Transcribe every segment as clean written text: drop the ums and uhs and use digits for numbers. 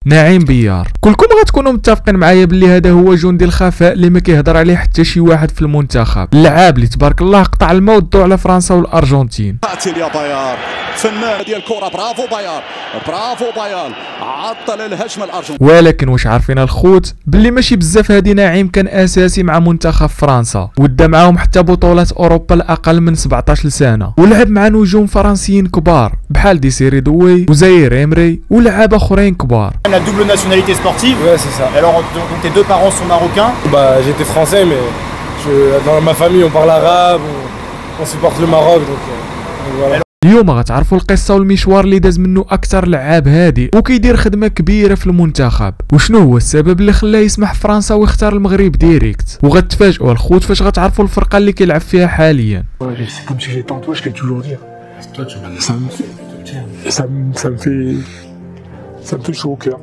نعيم بيار. كلكم غتكونوا متفقين معايا باللي هذا هو جندي الخفاء اللي ما كيهضر عليه حتى شي واحد في المنتخب، اللعاب اللي تبارك الله قطع الموت على فرنسا والارجنتين. قاتل يا بايار، فنان ديال الكره، برافو بايار، برافو بايار، عطل الهجمه الارجنتين. ولكن واش عارفين الخوت باللي ماشي بزاف هادي نعيم كان اساسي مع منتخب فرنسا، ودا معاهم حتى بطولات اوروبا الاقل من 17 سنه، ولعب مع نجوم فرنسيين كبار بحال ديسيري دوي وزاير امري ولعاب اخرين كبار. La double nationalité sportive. Ouais, c'est ça. Alors, donc tes deux parents sont marocains. Bah, j'étais français, mais dans ma famille, on parle arabe, on supporte le Maroc, donc voilà. اليوم غتعرفوا القصه والمشوار اللي داز منه اكثر لعاب هادي وكيدير خدمه كبيره في المنتخب، وشنو هو السبب اللي خلاه يسمح فرنسا ويختار المغرب ديريكت، وغتفاجئوا الخوت فاش غتعرفوا الفرقه اللي كيلعب فيها حاليا. Ça me fait chaud au cœur.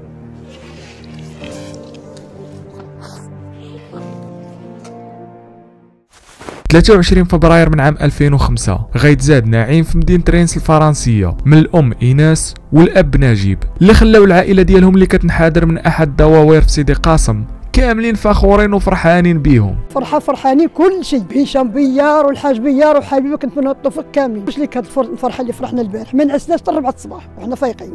في 23 فبراير من عام 2005 غيتزاد نعيم في مدينة رينس الفرنسية من الأم إيناس والأب نجيب، اللي خلاو العائلة ديالهم اللي كتنحدر من أحد الدواوير في سيدي قاسم كاملين فخورين وفرحانين بيهم. فرحانين كل شيء، هشام بيار والحاج بيار وحبيبه كنت من الطفل كاملين. واش ليك هاد الفرحه اللي فرحنا البارح ما نعسناش حتى 4 الصباح وحنا فايقين.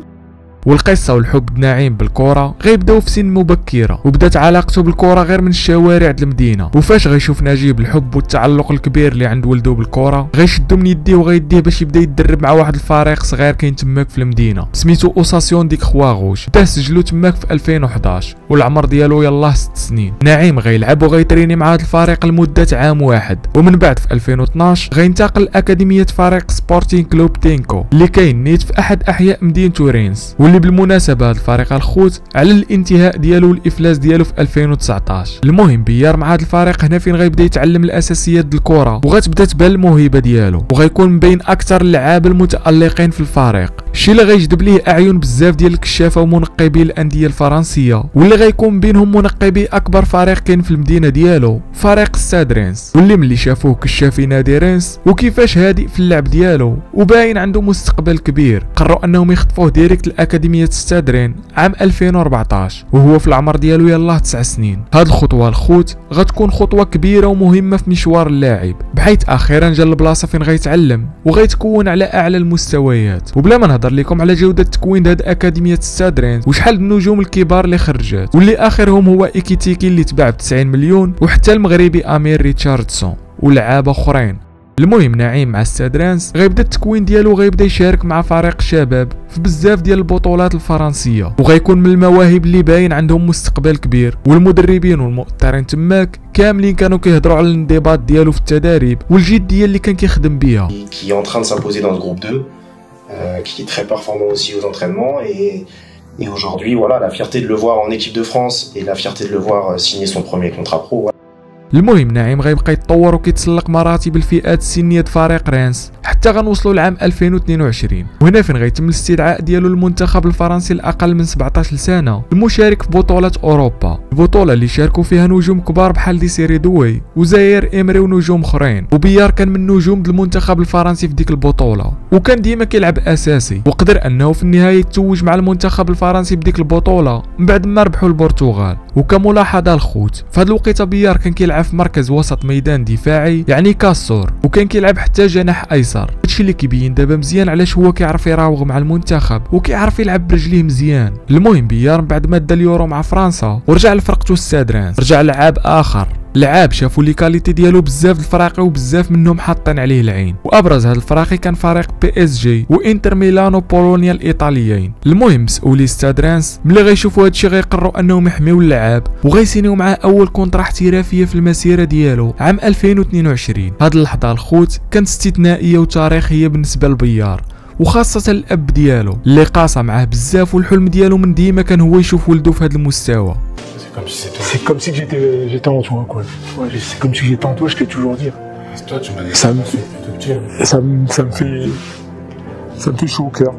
والقصه والحب نعيم بالكره غيبداو في سن مبكره، وبدات علاقته بالكره غير من الشوارع د المدينه، وفاش غيشوف نجيب الحب والتعلق الكبير اللي عند ولده بالكره غيشدو من يديه وغيديه باش يبدا يتدرب مع واحد الفريق صغير كاين تماك في المدينه سميتو اوساسيون ديك خواغوش، بدا سجلو تماك في 2011 والعمر ديالو يلاه 6 سنين. نعيم غيلعب وغيتريني مع هذا الفريق لمده عام واحد، ومن بعد في 2012 غينتقل لاكاديميه فريق سبورتين كلوب تينكو اللي كاين نيت في احد احياء مدينه رينس، واللي بالمناسبه هذا الفريق الخوت على الانتهاء ديالو والافلاس ديالو في 2019. المهم بيار مع هذا الفريق هنا فين غيبدا يتعلم الاساسيات ديال الكره وغتبدا تبان الموهبه ديالو، وغيكون من بين اكثر اللعابه المتالقين في الفريق، الشيء اللي غيجذب ليه اعين بزاف ديال الكشافه ومنقبي الانديه الفرنسيه، واللي غيكون بينهم منقبي اكبر فريق كاين في المدينه ديالو فريق ستاد رينس، واللي ملي شافوه كشافي نادي رينس وكيفاش هادئ في اللعب ديالو وباين عنده مستقبل كبير، قرروا انهم يخطفوه ديريكت لاكاديميه ستاد رين عام 2014 وهو في العمر ديالو يلاه 9 سنين. هاد الخطوه الخوت غتكون خطوه كبيره ومهمه في مشوار اللاعب، بحيث اخيرا جا البلاصه فين غيتعلم وغيتكون على اعلى المستويات. وبلا ما نهضر لكم على جوده تكوين هاد اكاديميه ستاد رين وشحال النجوم الكبار اللي خرجات، واللي اخرهم هو ايكيتيكي اللي تباع ب 90 مليون، وحتى المغربي امير ريتشاردسون ولعابه اخرين. المهم نعيم مع ستاد رينس غيبدا التكوين ديالو غيبدا يشارك مع فريق الشباب في بزاف ديال البطولات الفرنسيه، وغيكون من المواهب اللي باين عندهم مستقبل كبير، والمدربين والمؤطرين تماك كاملين كانوا كيهضروا على الانضباط ديالو في التدريب والجديه اللي كان كيخدم بها. qui est en train de s'imposer dans le groupe 2, qui est très performant aussi aux entraînements et aujourd'hui voilà la fierté de le voir en équipe de France et la fierté de le voir signer son premier contrat pro. المهم نعيم غيبقى يتطور وكيتسلق مراتب الفئات السنيه فريق رينس حتى غنوصلوا لعام 2022، وهنا فين غيتم الاستدعاء ديالو للمنتخب الفرنسي الاقل من 17 سنه المشارك في بطوله اوروبا، البطوله اللي شاركوا فيها نجوم كبار بحال ديسيري دوي وزاير امري ونجوم اخرين، وبيار كان من نجوم المنتخب الفرنسي في ديك البطوله وكان ديما كيلعب اساسي، وقدر انه في النهايه يتوج مع المنتخب الفرنسي بديك البطوله من بعد ما ربحوا البرتغال. وكملاحظه الخوت في هذا الوقت بيار كان كيلعب في مركز وسط ميدان دفاعي يعني كاسور، وكان كيلعب حتى جناح ايسر، هادشي اللي كيبين دابا مزيان علاش هو كيعرف يراوغ مع المنتخب وكيعرف يلعب برجليه مزيان. المهم بيار بعد ما دا اليورو مع فرنسا ورجع لفرقته ستاد رينس، رجع لعاب اخر، لعاب شافوا لي كاليتي ديالو بزاف الفراقي وبزاف منهم حاطين عليه العين، وابرز هذا الفراقي كان فريق بي اس جي وانتر ميلانو بولونيا الايطاليين. المهم مسؤولي ستاد رينس ملي غيشوفوا هادشي غيقرروا انهم يحميو اللعاب وغيسينيو معاه اول كونطرا احترافيه في المسيره ديالو عام 2022. هاد اللحظه الخوت كانت استثنائيه وتاريخيه بالنسبه لبيار، وخاصه الاب ديالو اللي قاسى معاه بزاف، والحلم ديالو من ديما كان هو يشوف ولده في هذا المستوى. C'est comme si j'étais en toi, quoi. Ouais, c'est comme si j'étais en toi, je t'ai toujours dit. Toi, tu m'as dit Ça me fait chaud au cœur.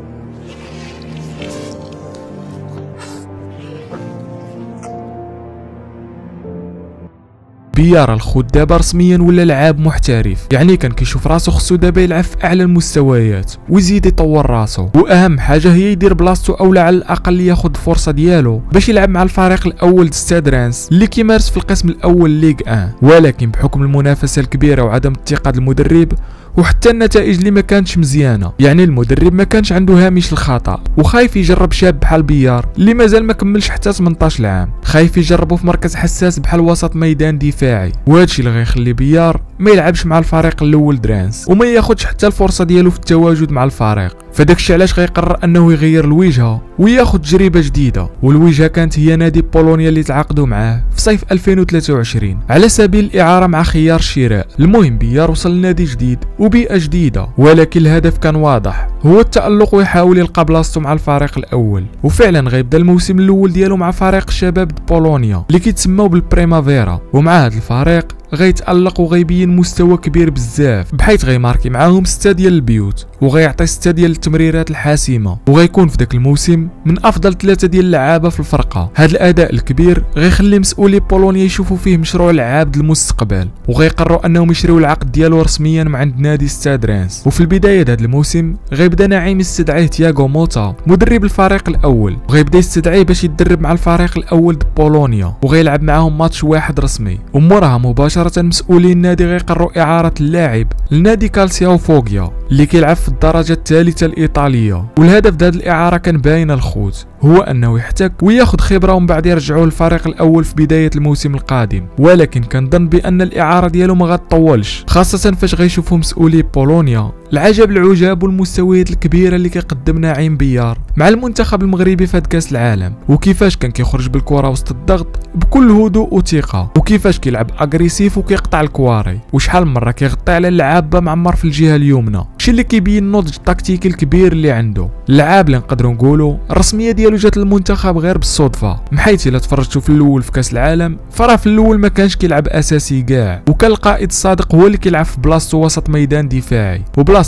بيار الخوت دابا رسميا ولا لاعب محترف، يعني كان كيشوف راسو خصو دابا يلعب في اعلى المستويات ويزيد يطور راسو، واهم حاجه هي يدير بلاصتو اولا على الاقل ياخذ الفرصه ديالو باش يلعب مع الفريق الاول ستاد رانس اللي كيمارس في القسم الاول ليغ 1. ولكن بحكم المنافسه الكبيره وعدم اتقاد المدرب وحتى النتائج اللي ما كانتش مزيانه، يعني المدرب ما كانش عنده هامش الخطا وخايف يجرب شاب بحال بيار اللي مازال ما كملش حتى 18 عام، خايف يجربه في مركز حساس بحال وسط ميدان دفاعي، وهادشي اللي غيخلي بيار ما يلعبش مع الفريق الاول درانس وما ياخدش حتى الفرصه ديالو في التواجد مع الفريق. فداكشي علاش غيقرر انه يغير الوجهه وياخد تجربه جديده، والوجهه كانت هي نادي بولونيا اللي تعاقدوا معاه في صيف 2023 على سبيل الاعاره مع خيار الشراء. المهم بيار وصل لنادي جديد وبيئه جديده، ولكن الهدف كان واضح، هو التألق ويحاول يلقى بلاصتو مع الفريق الاول. وفعلا غيبدا الموسم الاول ديالو مع فريق الشباب بولونيا اللي كيتسموا بالبريمافيرا، ومع هذا الفريق غيتألق وغيبين مستوى كبير بزاف، بحيث غيماركي معاهم 6 ديال البيوت وغيعطي 6 ديال التمريرات الحاسمه، وغيكون في داك الموسم من افضل 3 ديال اللعابه في الفرقه. هذا الاداء الكبير غيخلي مسؤولي بولونيا يشوفوا فيه مشروع لعاب المستقبل، وغيقرروا انهم يشريو العقد ديالو رسميا مع عند نادي ستاد رانس. وفي البدايه هذا الموسم غيبدا نعيم يستدعيه تياغو موتا مدرب الفريق الاول، وغيبدا يستدعيه باش يتدرب مع الفريق الاول د بولونيا وغيلعب معاهم ماتش واحد رسمي، وموراها مباشره مسؤولين النادي غيقرروا اعاره اللاعب لنادي كالسياو فوغيا اللي كيلعب في الدرجه الثالثه الايطاليه. والهدف د هذه الاعاره كان باين الخوت، هو انه يحتك وياخذ خبره ومن بعد يرجعوه للفريق الاول في بدايه الموسم القادم. ولكن كنظن بان الاعاره ديالو ما غتطولش، خاصه فاش غيشوفوا مسؤولي بولونيا العجب العجاب والمستويات الكبيره اللي كيقدم نعيم بيار مع المنتخب المغربي في كاس العالم، وكيفاش كان كيخرج بالكره وسط الضغط بكل هدوء وثقه، وكيفاش كيلعب اغريسيف وكيقطع الكواري، وشحال من مره كيغطي على اللعابه معمر في الجهه اليمنى، شي اللي كيبين النضج التكتيكي الكبير اللي عنده. اللعاب اللي نقدروا نقولوا الرسميه ديالو جات المنتخب غير بالصدفه، بحيث الا تفرجتوا في الاول في كاس العالم فراه في الاول ما كانش كيلعب اساسي كاع، وكان القائد الصادق هو اللي كيلعب في بلاصتو وسط ميدان دفاعي، وبلاصه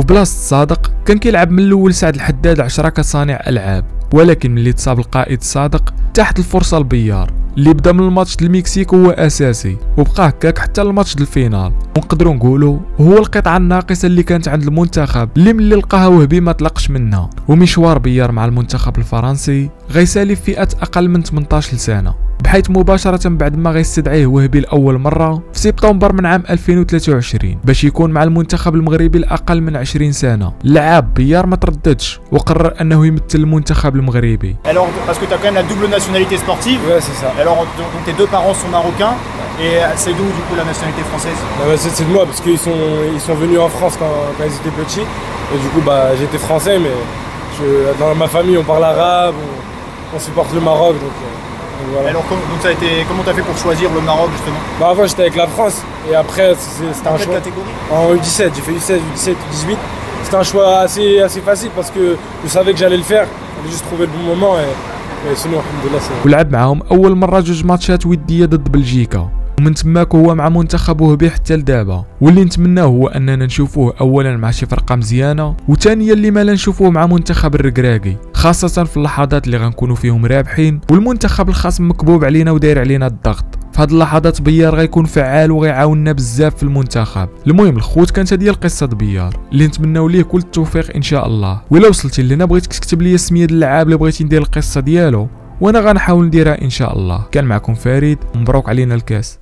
الصادق كان كيلعب من الاول سعد الحداد 10 كصانع العاب. ولكن ملي تصاب القائد الصادق تحت الفرصه لبيار اللي بدا من الماتش د المكسيك هو اساسي وبقى هكاك حتى الماتش د الفينال، ونقدروا نقولوا هو القطعه الناقصه اللي كانت عند المنتخب اللي ملي لقاها وهبي ما طلقش منها. ومشوار بيار مع المنتخب الفرنسي غيسالي في فئه اقل من 18 سنه، بحيث مباشره بعد ما غيستدعيه وهبي لاول مره في سبتمبر من عام 2023 باش يكون مع المنتخب المغربي الاقل من 20 سنه. اللاعب بيار ما ترددش وقرر انه يمثل المنتخب المغربي. Alors parce que tu as quand même la double nationalité sportive. Ouais, c'est ça. Alors donc tes deux parents sont marocains et c'est d'où du coup la nationalité française? C'est de moi parce qu'ils sont venus en France quand ils étaient petits et du coup bah j'étais français mais dans ma famille on parle arabe, on supporte le Maroc donc voilà. Alors comment t'as fait pour choisir le Maroc justement? Bah avant j'étais avec la France et après c'était un choix. Quelle catégorie? En U17, j'ai fait U16, U17, U18. C'était un choix assez facile parce que je savais que j'allais le faire. J'allais juste trouver le bon moment et sinon alhamdoulilah c'est. ولعب معاهم اول مره 2 ماتشات وديه ضد بلجيكا، ومن تماك هو مع منتخب وهبي حتى لدابا، واللي نتمناه هو اننا نشوفوه اولا مع شي فرقه مزيانه، وثانيا اللي ما نشوفوه مع منتخب الركراكي، خاصه في اللحظات اللي غنكونوا فيهم رابحين والمنتخب الخصم مكبوب علينا وداير علينا الضغط. في هاد اللحظات بيار غيكون فعال وغيعاوننا بزاف في المنتخب. المهم الخوت كانت هذه القصه د بيار اللي نتمناو ليه كل التوفيق ان شاء الله. ولا وصلتي لنا بغيتك تكتب لي السميه ديال اللاعب اللي بغيتي ندير القصه ديالو وانا غنحاول نديرها ان شاء الله. كان معكم فريد، مبروك علينا الكاس.